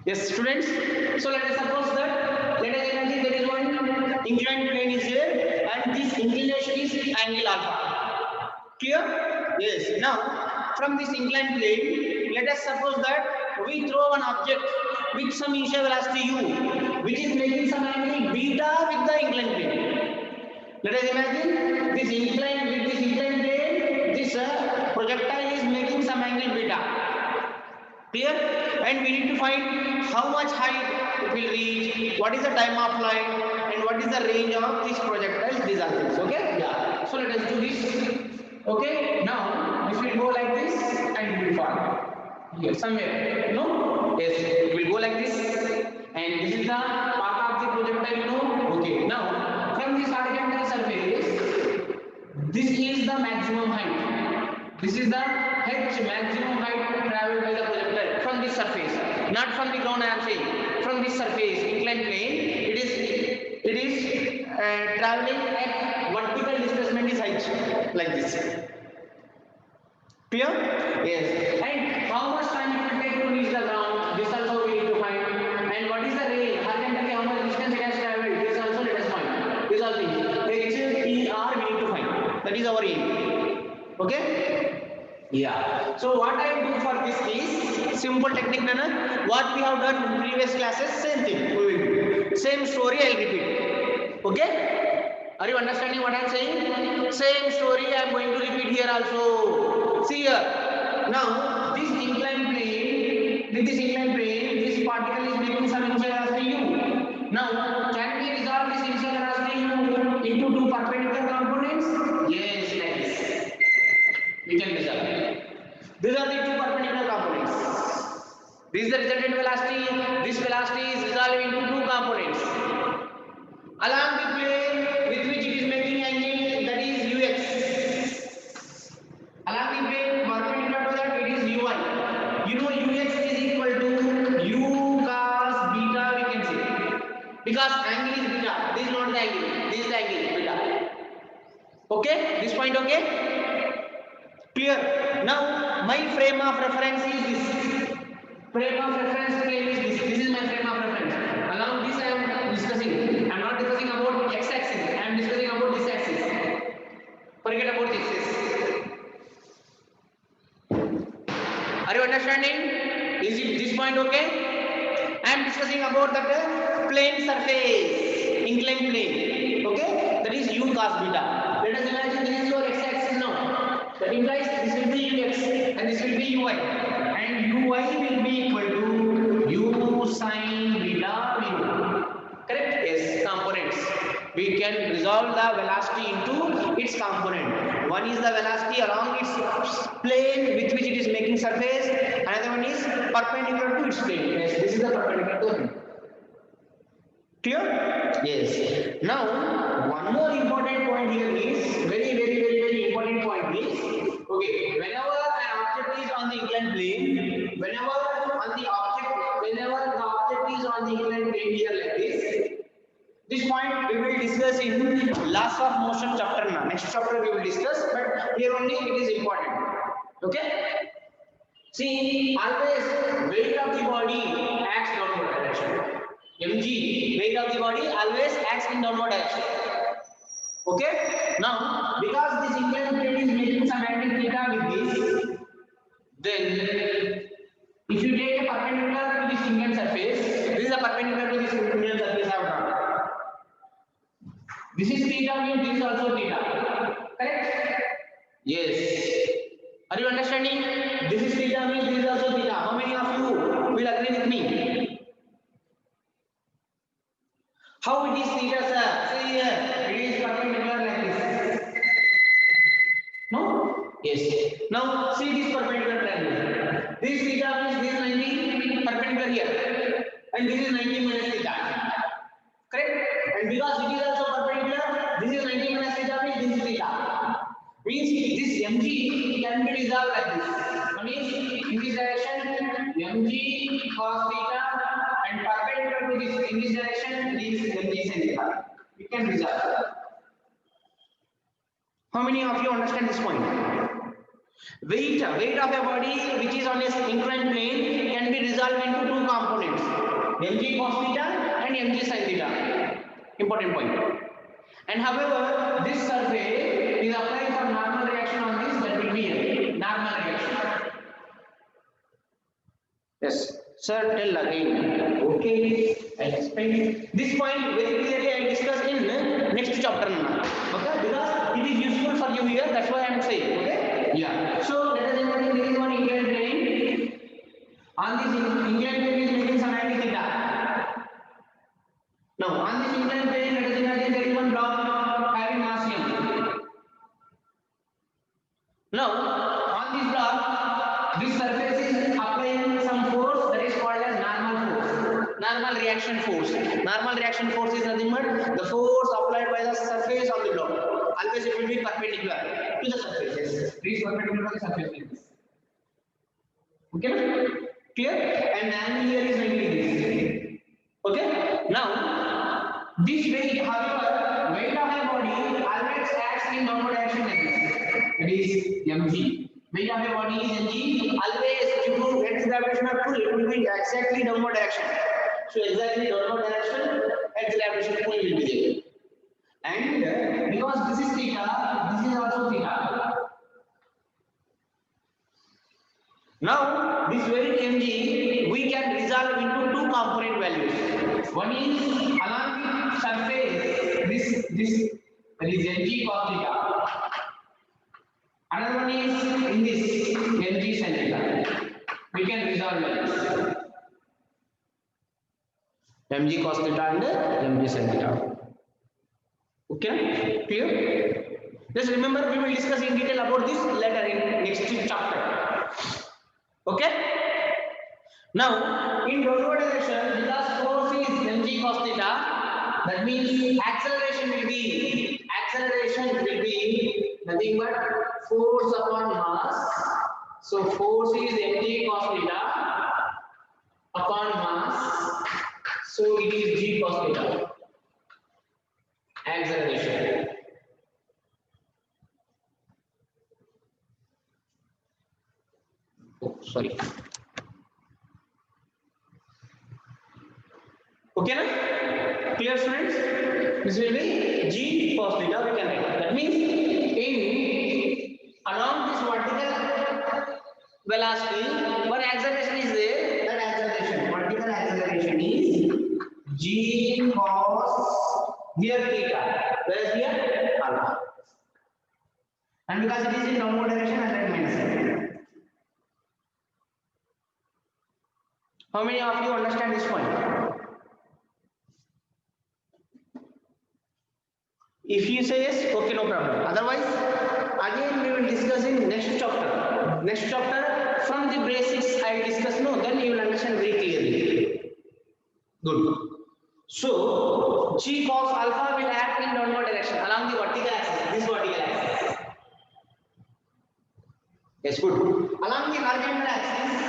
Yes, students. So let us suppose that, let us imagine there is one inclined plane is there, and this inclination is angle alpha. Clear? Yes. Now, from this inclined plane, let us suppose that we throw an object with some initial velocity u, which is making some angle beta with the inclined plane. Let us imagine this inclined with this inclined plane, this projectile is making some angle beta. Clear? And we need to find how much height it will reach, what is the time of flight, and what is the range of this projectile. These are things. Okay? Yeah. So let us do this. Okay? Now this will go like this and it will fall here somewhere. No? Yes. It will go like this, and this is the path of the projectile. No? Okay. Now from this horizontal surface, this is the maximum height. This is the h maximum height traveled by the projectile from this surface, not from the ground. I am saying from this surface, inclined plane. It is traveling at vertical displacement is h like this. Clear? Yes. And how much time it will take to reach the ground? This also we need to find. And what is the range? Horizontally, how much distance it has traveled? This also let us find. These are things. H, E, R we need to find. That is our aim. Okay? Yeah. So what I do for this is simple technique, Nana. What we have done in previous classes, same thing. We will do. Same story I will repeat. Okay? Are you understanding what I am saying? Same story I am going to repeat here also. See here. Now this inclined plane, with this inclined plane, this particle is making some initial velocity u. Now can we resolve this initial velocity u into two perpendicular components? Yes, like this. We can resolve. These are the two perpendicular components. This is the resultant velocity. This velocity is resolved into two components. Along the plane with which it is making angle, that is ux. Along the plane perpendicular to that, it is uy. You know ux is equal to u cos beta, we can say, because angle is beta. This is not the angle. This is the angle beta. Okay, this point. Okay, clear. Now my frame of reference is this. Frame of reference plane is this. This is my frame of reference. Along this I am discussing. I am not discussing about x-axis. I am discussing about this axis. Forget about this. Are you understanding? Is it this point okay? I am discussing about that plane surface, inclined plane. Okay? That is u cos beta. Let us imagine this is your x-axis now. That implies this will be ux and this will be uy. And uy will be equal to u sin beta mu. Correct? Yes, components. We can resolve the velocity into its component. One is the velocity along its plane with which it is making surface. Another one is perpendicular to its plane. Yes, this is the perpendicular to it. Clear? Yes. Now, one more important point here is very important point is, okay, whenever an object is on the inclined plane, whenever the object is on the inclined plane here like this point we will discuss in laws of motion chapter. Next chapter we will discuss, but here only it is important. Okay? See, always weight of the body acts downward direction. Mg, weight of the body always acts in downward direction. Okay? Now, because this inclined plane is making some angle theta with this, then if you take a perpendicular to this inclined surface, this is a perpendicular to this inclined surface I have drawn. This is theta mu, this is also theta. Correct? Yes. Are you understanding? This is theta mu, this is also theta. How many of you will agree with me? How it is theta, sir? See here, it is perpendicular like this. No? Yes. Now see this perpendicular triangle. This theta means this is 90 perpendicular here, and this is 90 minus theta. Correct? And because it is also perpendicular, this is 90 minus theta means this is theta. Means this mg can be resolved like this. That means in this direction mg cos theta, and perpendicular to this in this direction this mg sin theta. We can resolve. How many of you understand this point? Weight of a body which is on a inclined plane can be resolved resolve into two components, mg cos theta and mg sin theta. Important point. And however, this surface is applying for normal reaction on this, that will be a normal reaction. Yes, sir, tell again. Okay, I explain. This point very clearly I discuss in next chapter now. Okay, because it is useful for you here, that's why I am saying. Okay, yeah. So let us imagine there is one inclined plane. On this inclined plane is making some angle theta. Now on this inclined plane, let us imagine there is one block having mass m. Now on this block, this surface is applying some force that is called as normal force, normal reaction force. Normal reaction force is nothing but the force applied by the surface on the block. Always it will be perpendicular to the surface. Yes, it is perpendicular to the surface. Okay, clear? And the angle here is 90 degrees. Okay. Now this weight, however, weight of a body always acts in downward direction like this. That is mg. Weight of a body is mg. Always due to Earth's gravitational pull, it will be exactly downward direction. So exactly downward direction, Earth's gravitational pull will be there. And because this is theta, this is also theta. Now this weight mg we can resolve into two component values. One is along the surface, this that is mg cos theta. Another one is in this mg sin theta. We can resolve values. mg cos theta and mg sin theta. Okay, clear? Just remember, we will discuss in detail about this later in next chapter. Okay. Now in downward direction, because force is mg cos theta, that means acceleration will be nothing but force upon mass. So force is mg cos theta upon mass. So it is g cos theta. Acceleration. Oh, sorry. Okay, na? Clear, students? This will be g cos theta. We can write. That means in along this vertical velocity, one acceleration is there. That acceleration, vertical acceleration, is g cos here theta. Where is here? Alpha. And because it is in downward direction, 100 minus. How many of you understand this point? If you say yes, okay, no problem. Otherwise, again we will discuss in next chapter. Next chapter, from the basics I will discuss. No, then you will understand very clearly. Good. So g cos alpha will act in downward direction along the vertical axis. This vertical axis. Yes, good. Along the horizontal axis.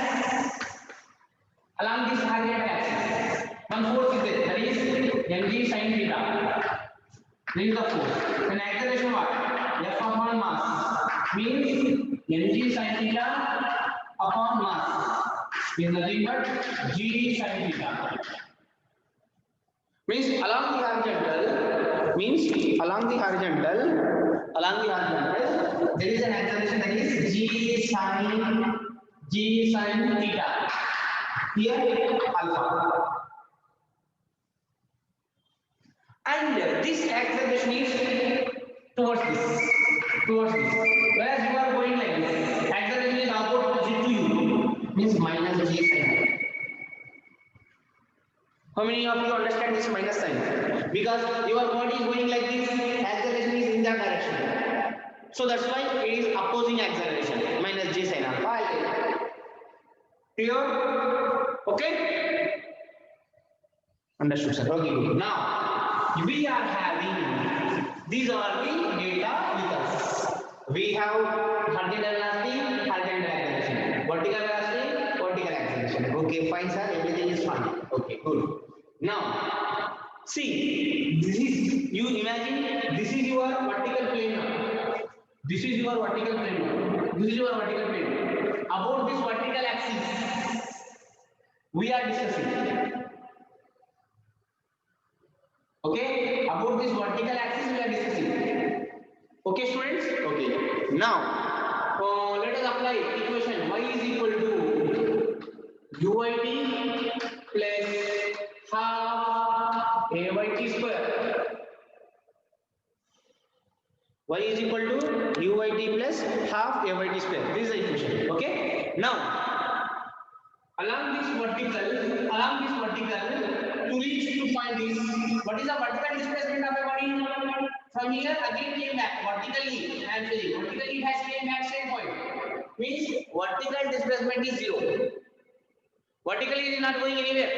Along this horizontal axis, one force is there, that is mg sin theta. This is the force. Then acceleration what? F upon mass means mg sin theta upon mass is nothing but g sin theta. Means along the horizontal, there is an acceleration that is g sin theta. Here alpha. And this acceleration is towards this. Whereas you are going like this, acceleration is opposite to you, means minus g sin. How many of you understand this minus sign? Because your body is going like this, acceleration is in that direction. So that's why it is opposing acceleration, minus g sin alpha. Clear? Okay? Understood, sir. Okay, good. Now, we are having, these are the data with us. We have horizontal velocity, horizontal acceleration. Vertical velocity, vertical acceleration. Okay, fine, sir. Everything is fine. Okay, good. Now, see, this is, you imagine, this is your vertical plane now. This is your vertical plane now. This is your vertical plane. About this vertical axis, we are discussing. Okay, about this vertical axis we are discussing. Okay, students. Okay. Now, let us apply equation y is equal to uyt plus half ayt square. Y is equal to uyt plus half ayt square. This is the equation. Okay. Now, along this vertical, to reach to find this, what is the vertical displacement of a body? From here again came back vertically. I am saying vertically it has came back same point. Means vertical displacement is zero. Vertically it is not going anywhere.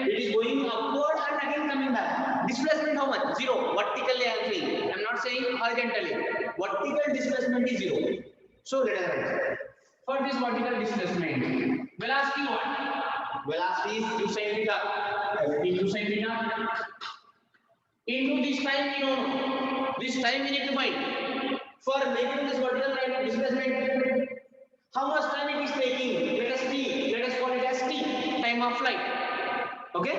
It is going upward and again coming back. Displacement how much? Zero. Vertically I am saying. I am not saying horizontally. Vertical displacement is zero. So let us write. For this vertical displacement, velocity what? Velocity is u sin theta. U sin theta. Into this time we don't know. This time we need to find. For making this vertical displacement, how much time it is taking? Let us see. Let us call it as t, time of flight. Okay?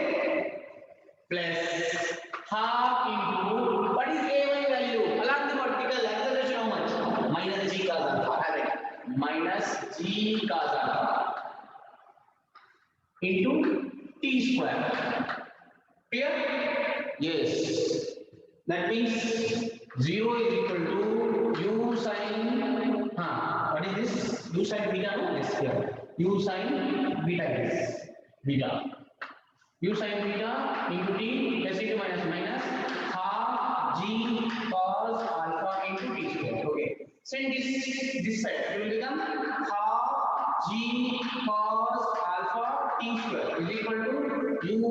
Plus half into what is a1 value? Along the vertical acceleration how much? Minus g cos alpha. Minus g cos alpha into t square. Clear? Yes. That means 0 is equal to u sin. What is this? U sin beta. No, this here. U sin beta is beta. U sin beta into t plus into minus half g cos alpha into t square. Okay. Send this side. It will become half g cos alpha t square is equal to u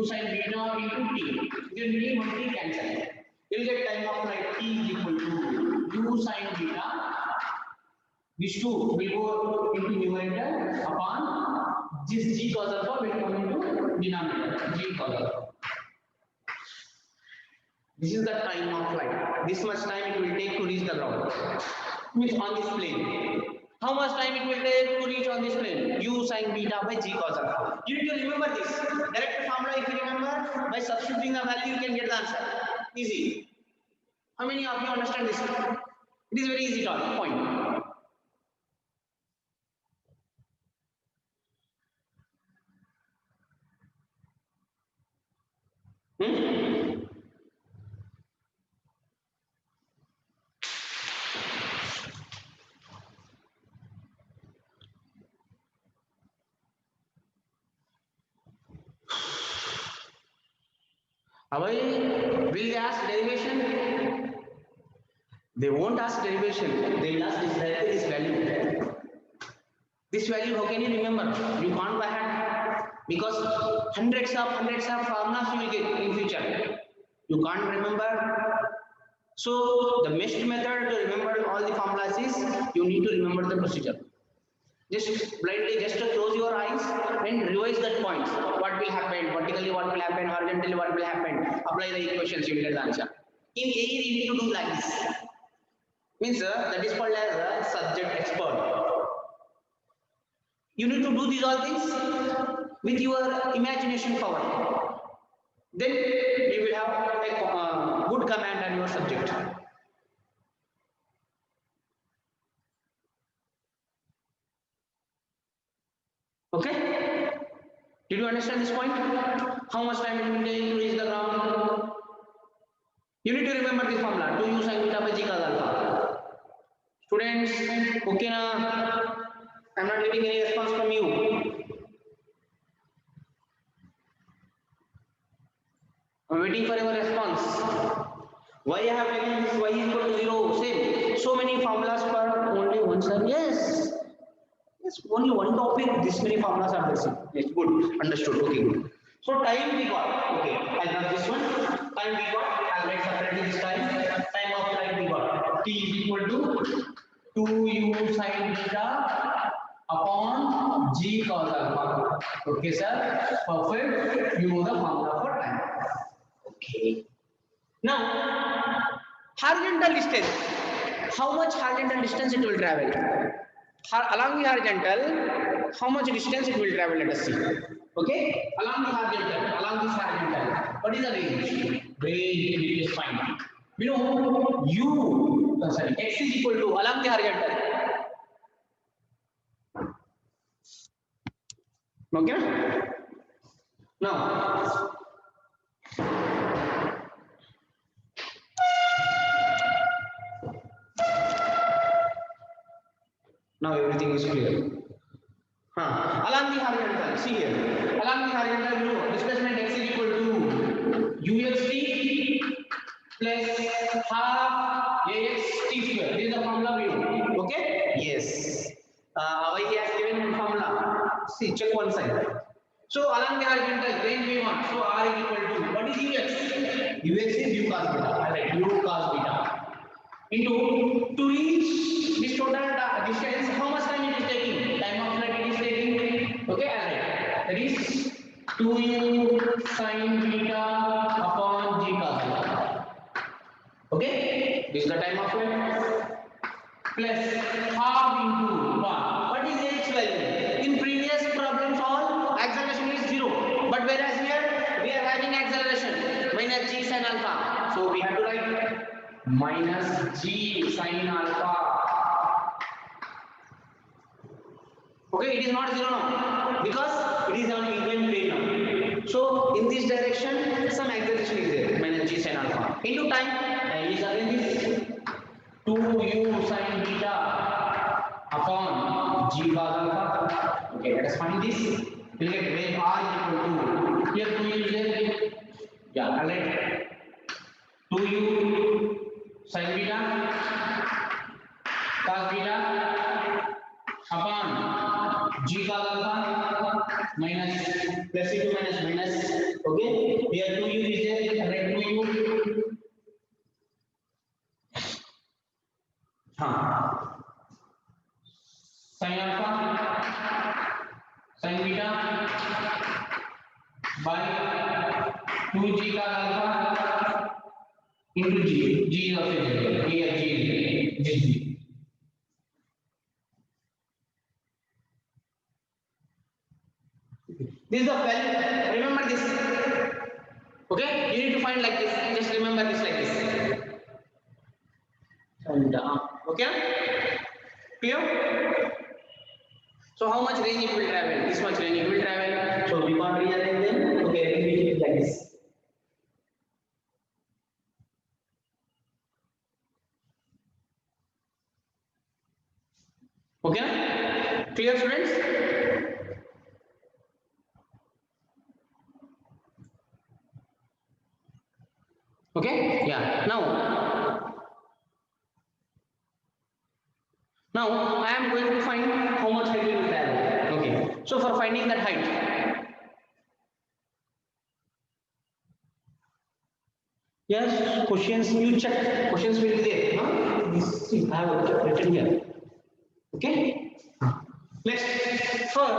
sin beta into t. Then t and t cancel. You will get time of flight t is equal to u sin beta. These two will go into numerator upon this g cos alpha will come into denominator g cos alpha. This is the time of flight. This much time it will take to reach the ground. Means on this plane. How much time it will take to reach on this plane? U sin beta by g cos alpha. You need to remember this. Direct formula if you remember, by substituting the value you can get the answer. Easy. How many of you understand this? It is very easy point. Will they ask derivation? They won't ask derivation. They will ask this value. This value, how can you remember? You can't by hand because hundreds of formulas you will get in future. You can't remember. So the best method to remember all the formulas is you need to remember the procedure. Just blindly, just to close your eyes and revise that points. What will happen? Vertically, what will happen? Horizontally, what will happen? Apply the equations, you will get the answer. In AE, you need to do like this. Means that is called as a subject expert. You need to do these all things with your imagination power. Then you will have a good command on your subject. Okay? Did you understand this point? How much time it will take to reach the ground? You need to remember this formula. 2u sin beta by g cos alpha. Students, okay na? I'm not getting any response from you. I'm waiting for your response. Why I have taken this y is equal to 0? Same. So many formulas for only one sir. Yes. Yes, only one topic. This many formulas are the same. Yes, good. Understood. Okay, good. So time we got. Okay, I got this one. Time we got. I'll write separately this time. Time of flight we got. T is equal to 2u sin beta upon g cos alpha. Okay, sir. Perfect. You know the formula for time. Okay. Now, horizontal distance. How much horizontal distance it will travel? along the horizontal, how much distance it will travel, let us see. Okay, along the horizontal, along this horizontal, what is the range? Range it is find. We know x is equal to along the horizontal. Okay, now everything is clear. Along the horizontal, see here. Along the horizontal, you know, displacement x is equal to uxt plus half axt square. This is the formula we know. Okay? Yes. Why he has given one formula? See, check one side. So along the horizontal, range we want. So r is equal to what is ux? Ux is u cos beta. Alright, u cos beta. Into to reach this total distance, how much time it is taking? Time of flight it is taking. Okay, alright. That is 2u sin beta upon g cos beta. Okay, this is the time of flight. Plus half into 1. What is h value? In previous problem solved, acceleration is 0. But whereas here we are having acceleration minus g sin alpha. So we have to write minus g sin alpha. Okay, it is not 0 now because it is on event plane now. So in this direction some acceleration is there, minus g sin alpha into time is again this 2u sin beta upon g cos alpha. Okay, let us find this. We get wave r is equal to here 2u is there. Yeah, correct. 2u sin beta cos beta upon g cos alpha minus plus into minus minus. Okay, here 2u is there, correct. 2u sin alpha sin beta by 2g cos alpha into g. G is also here. Here g is g. This is the value. Remember this. Okay, you need to find like this. Just remember this like this. And okay, clear? So how much range it will travel? This much range it will travel. So we can't rearrange them. Okay, let me keep it like this. Okay, clear, students? Okay, yeah. Now I am going to find how much height it will travel. Okay, so for finding that height, yes, questions you check. Questions will be there. This I have written here. Okay. Next, for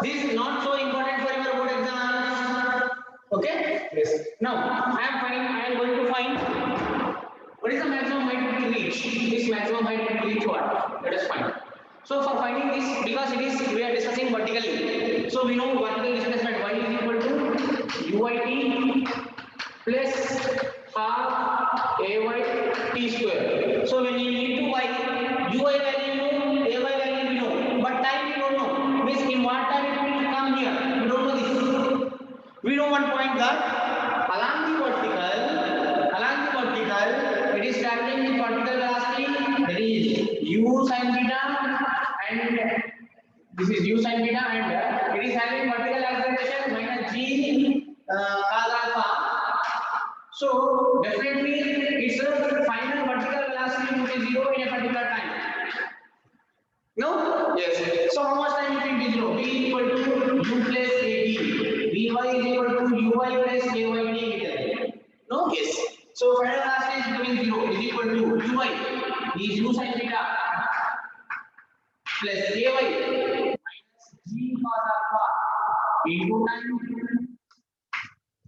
this is not so important for your board exams. Okay. Yes. Now I am going to find what is the maximum height to reach. This maximum height to reach what? Let us find. So for finding this, because it is we are discussing vertically, so we know vertical displacement y is equal to uyt plus half ay t square. So when you need to y, uy value you know, ay value we know, but time we don't know. Means in what time it will come here, we don't know this. We know one point that along the vertical, it is traveling with vertical velocity, that is u sin beta, and this is u sin beta, and it is having vertical acceleration minus g cos alpha. So definitely its final vertical velocity will be 0 in a particular time. No? Yes. So how much time it will be 0? V is equal to u plus at. Vy is equal to uy plus ayt. No? Yes. So final velocity is becoming 0 is equal to uy is u sin beta plus ay minus g cos alpha into time.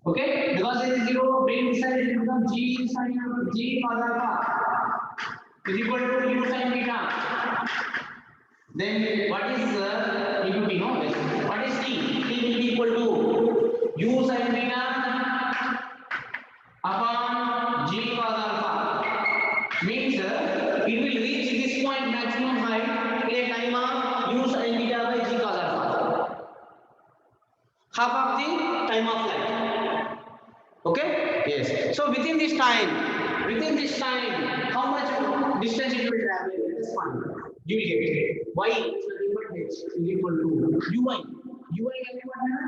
Okay, because there is 0, bring this side it becomes g sin g cos alpha is equal to u sin beta Then what is into T? No, yes. What is T? T will be equal to u sin beta upon g cos alpha. Means it will reach this point maximum height in a time of u sin beta by g cos alpha. Half of the time of light. Okay? Yes. So within this time, how much distance it will travel? Let us find. You will get it. Y is nothing but h is equal to ui. Ui value what है?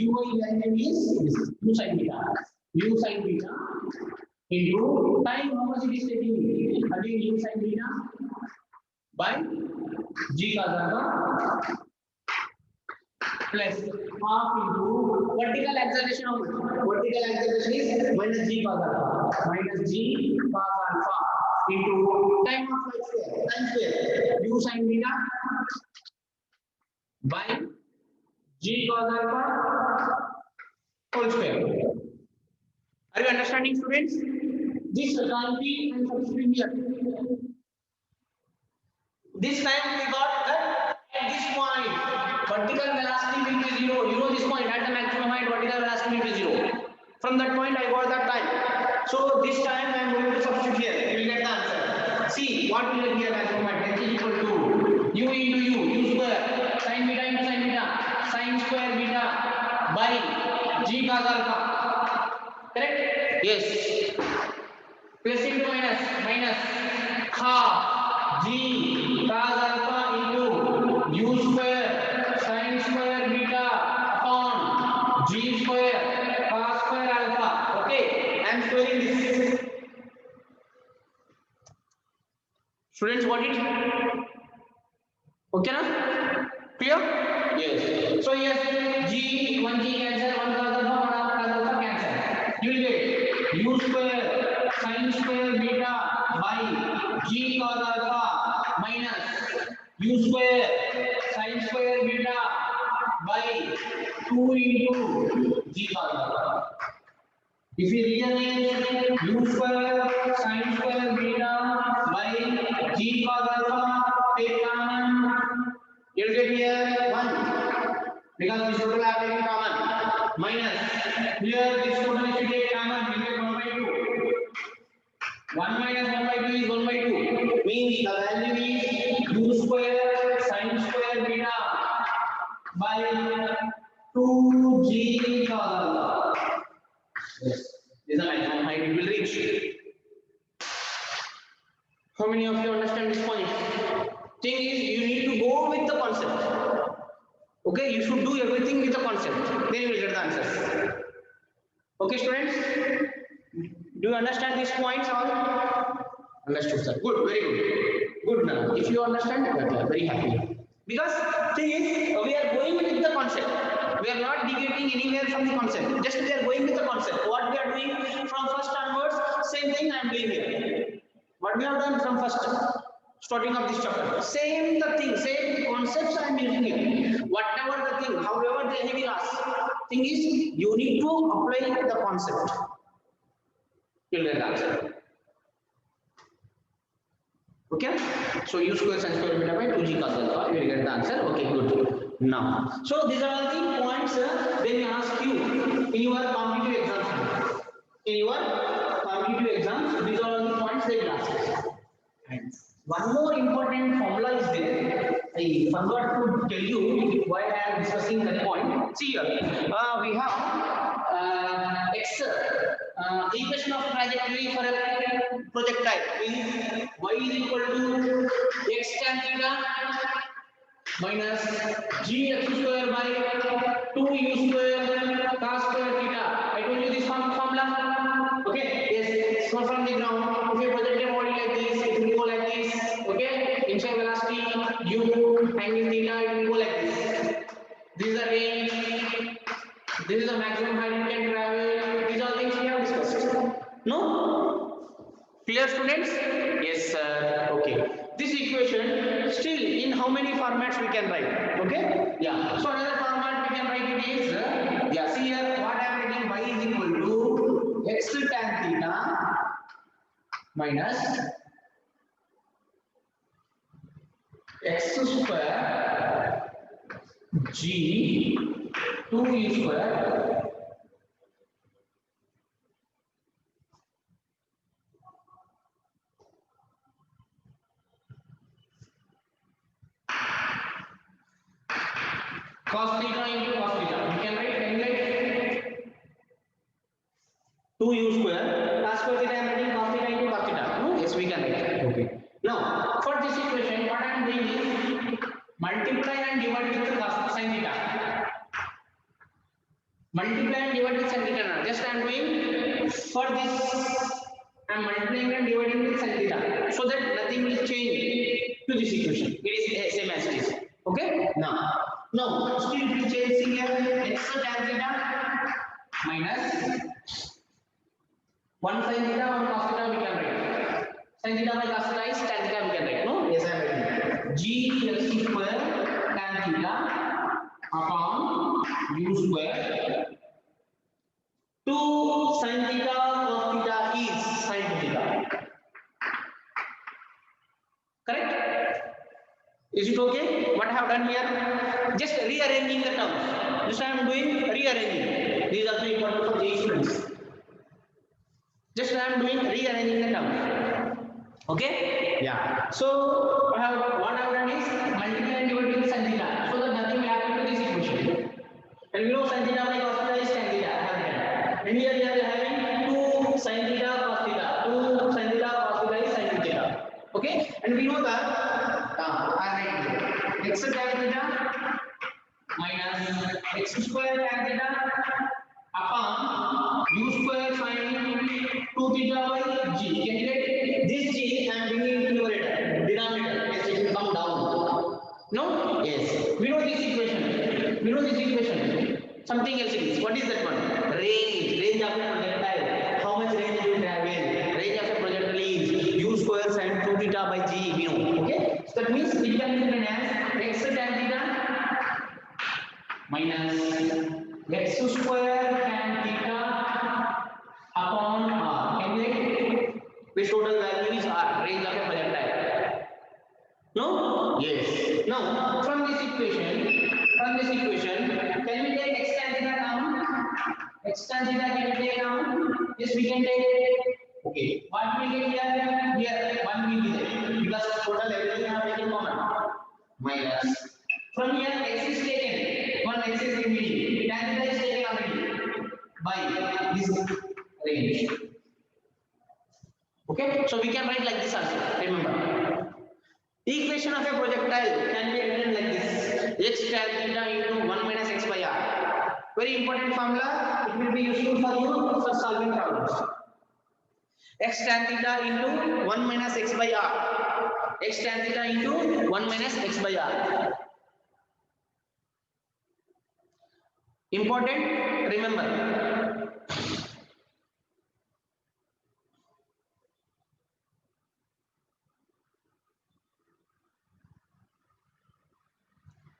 Ui value is u sin beta. U sin beta into time. How much it is taking? Again u sin beta by g cos alpha plus half into vertical acceleration of vertical acceleration is minus g cos alpha into time of flight square u sin beta by g cos alpha whole square. Are you understanding, students? This can't be and substituting here. This time we got that at this point vertical velocity will be 0. You know this point at the maximum height vertical velocity will be 0. From that point I got that time. So this time I am going to substitute here. You will get the answer. See what will get here maximum height is equal to u into u square sin beta into sin beta sin square beta by g cos alpha. Correct? Yes. Plus into minus half g cos alpha into u square sin square beta upon g square cos square alpha. Okay, I am squaring this. Students, got it? Okay, na? Clear? Yes. So yes, g one g cancel, one cos alpha cancel. You will get u square sin square beta by g cos alpha minus u square sin square beta by 2 into g cos alpha. If you rearrange u square sin square beta by g cos alpha, take common, you'll get here 1 because this total are taking common minus here this total if you take common you get 1 by 2. 1 minus 1 by 2 is 1 by 2 means the value is u square sin square beta by 2g cos alpha. Yes, this is the maximum height it will reach. How many of you understand this point? Thing is, you need to go with the concept. Okay, you should do everything with the concept. Then you will get the answers. Okay, students? Do you understand these points all? Understood, sir. Good, very good. Good now. If you understand, very happy. Because thing is, we are going with the concept. We are not deviating anywhere from the concept. Just we are going with the concept. What we are doing from first onwards, same thing I am doing here. What we have done from first starting of this chapter, same the thing, same concepts I am using here. Whatever the thing, however they will ask. Thing is, you need to apply the concept. You'll get the answer. Okay, so u square sin square beta by 2g cos alpha, you will get the answer. Okay, good. Now, so these are all the points they will ask you in your competitive exams. In your competitive exams, these are all the points they will ask. And one more important formula is there. I forgot to tell you why I am discussing that point. See here, we have x equation of trajectory for a projectile is y is equal to x tan theta minus g x square by 2u square cos square theta. I told you this formula. Okay, yes. So from the ground, if you project a body like this, it will go like this. Okay, initial velocity u angle theta, it will go like this. This is the range. This is the maximum height you can travel. These are things we have discussed. No? Clear, students? Yes, sir. Okay. This equation still in how many formats we can write? Okay? Yeah. So another format we can write it is yeah. See here, what I am writing y is equal to x tan theta minus x square g 2u square cos theta into cos theta. We can write 2u square cos square theta. I am writing cos theta into cos theta. No? Yes, we can write. Okay. Now, for this equation, what I am doing is multiply and divide with cos sin theta. Multiply and divide with sin theta. Now, just I am doing for this. I am multiplying and dividing with sin theta, so that nothing will change to this equation. It is same as it is. Okay. Now, still it will change here. X tan theta minus 1 sin theta, 1 cos theta we can write. Sin theta by cos theta is tan theta we can write. No? Yes, I am writing. G x square tan theta upon u square 2 sin theta cos theta is sin theta. Correct? Is it okay? What I have done here? Just rearranging the terms. This I am doing rearranging. These are also important for JEE students. Just I am doing rearranging the terms. Okay? Yeah. So what I have done is multiply and divide with sin theta, so that nothing will happen to this equation. And we know sin theta by cos theta is tan theta. I have done. And here we are having 2 sin theta cos theta. 2 sin theta cos theta is sin theta. Okay? And we know that I write x tan theta minus x square tan theta upon u square sin 2 theta by g. Can you get this g? I am bringing it to numerator, denominator. Yes, it will come down. No? Yes. We know this equation. We know this equation. Something else it is. What is that one? Range of a projectile. How much range it will travel? Range of a projectile is u square sin 2 theta by g. We know. Okay. So that means it can be written as x tan theta minus x square tan theta upon r. Can we write which total value is r? Range of a projectile. No? Yes. Now from this equation, can we take x tan theta down? X tan theta can we take down? Yes, we can take. Okay. What we get here? Here 1 will be there because total everything are taken common. Minus. From here x is taken. One x is remaining. Tan theta is taken already by this range. Okay. So we can write like this also. Remember. Equation of a projectile can be written like this: x tan theta into 1 minus x by r. Very important formula. It will be useful for you for solving problems. X tan theta into 1 minus x by r. X tan theta into 1 minus x by r. Important. Remember.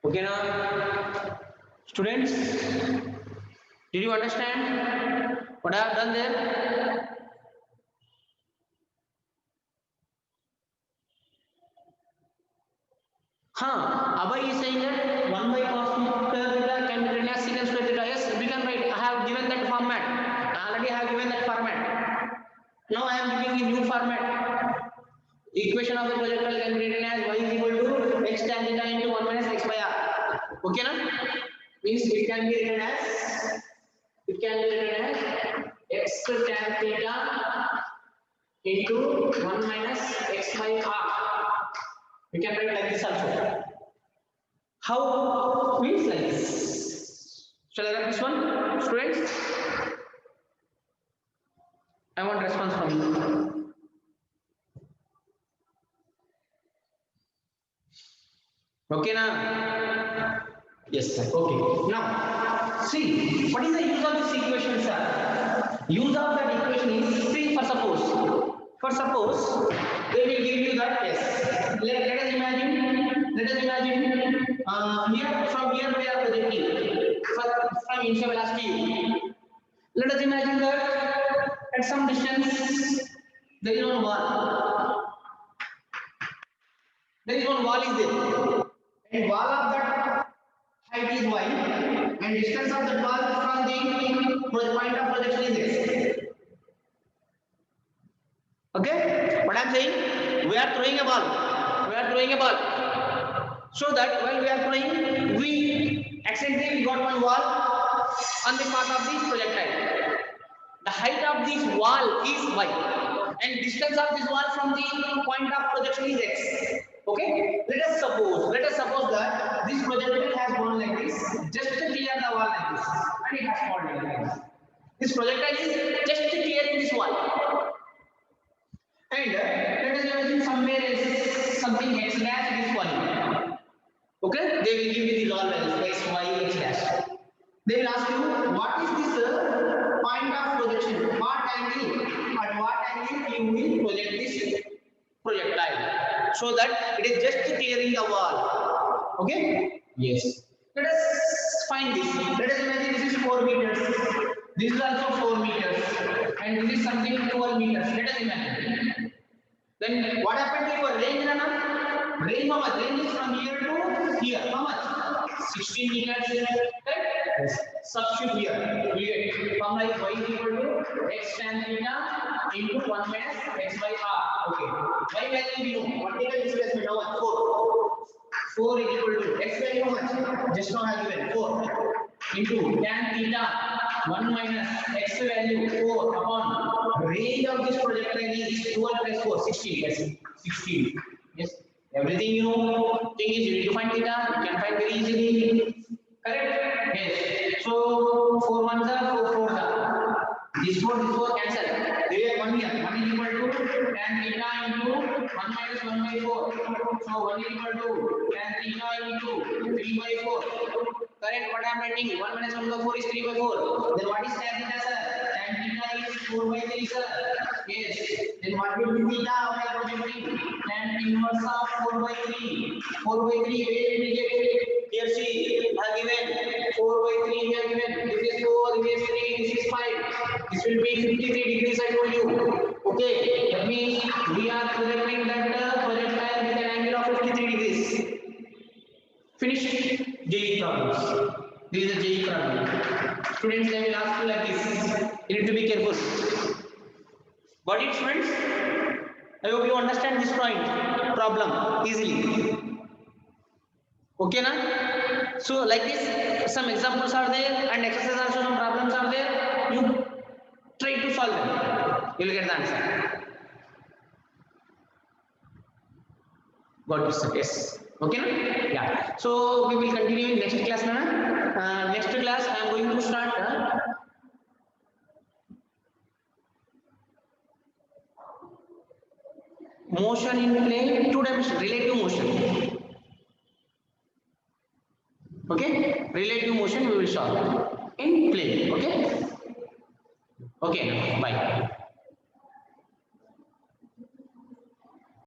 Okay now, students, did you understand what I have done there? Abhay is saying that 1 by cos theta can be written as secant square theta. Yes, we can write. I have given that format. I already have given that format. Now I am giving a new format. Equation of the projectile can be written as y is equal to x tan theta into 1 minus x by r. Okay na? Means it can be written as x tan theta into 1 minus x by r. We can write like this also. How? Means like this. Shall I write this one, students? I want response from you. Okay na? Yes sir. Okay. Now see what is the use of this equation, sir? Use of that equation is, see, for suppose they will give you that. Yes. Let us imagine here from here we are projecting from initial velocity. Let us imagine that at some distance there is no one. There is one wall is there, and wall of that height is y, and distance of that wall from the point of projection is x. Okay, what I am saying, we are throwing a ball. We are throwing a ball. So that while we are throwing, we accidentally got one wall on the path of this projectile. The height of this wall is y, and distance of this wall from the point of projection is x. Okay, let us suppose that this projectile has gone like this, just to clear the wall like this, and it has fallen like this. This projectile is just clearing this wall. And let us imagine somewhere is something x dash is falling. Okay, they will give you the all values x, y, x dash. They will ask you what is this point of projection? What angle? At what angle you will project this projectile? So that it is just clearing the wall. Okay? Yes. Let us find this. Let us imagine this is 4 meters. This is also 4 meters. And this is something 12 meters. Let us imagine. Then what happened to your range, Rana? Range how much? Range is from here to here. How much? 16 meters. Correct? Yes. Substitute here. We get formula is y is equal to x tan theta into 1 minus x by r. Okay. Y value we know. Vertical displacement how much? 4. 4 is equal to x value how much? Just now I given 4 into tan theta 1 minus x value 4 upon range of this projectile is 12 plus 4 16. Yes, 16. Yes, everything you know. Thing is you need to find theta. You can find very easily. Correct? Yes. So 4 ones are 4 fours are. This 4 cancel. They are 1 here. 1 is equal to tan theta into 1 minus 1 by 4. So 1 is equal to tan theta into 3 by 4. Correct, what I am writing? 1 minus 1 by 4 is 3 by 4. Then what is tan theta, sir? Tan theta is 4 by 3, sir. Yes. Then what will be theta? What I am projecting? Tan inverse of 4 by 3. 4 by 3, where will we get it? Here see, I have given 4 by 3 here given. This is 4, this is 3, this is 5. This will be 53 degrees, I told you. Okay, that means we are projecting that projectile with an angle of 53 degrees. Finished. JEE problems. This is a JEE problem. Students, they will ask you like this. You need to be careful. Got it, students? I hope you understand this problem easily. Okay, na? So, like this, some examples are there and exercises also, some problems are there. You try to solve them. You will get the answer. Got it, sir? Yes. Okay, na? Yeah. So we will continue in next class, na? Next class I am going to start motion in plane, 2 dimension, relative motion. Okay, relative motion we will solve in plane. Okay. Okay. Bye.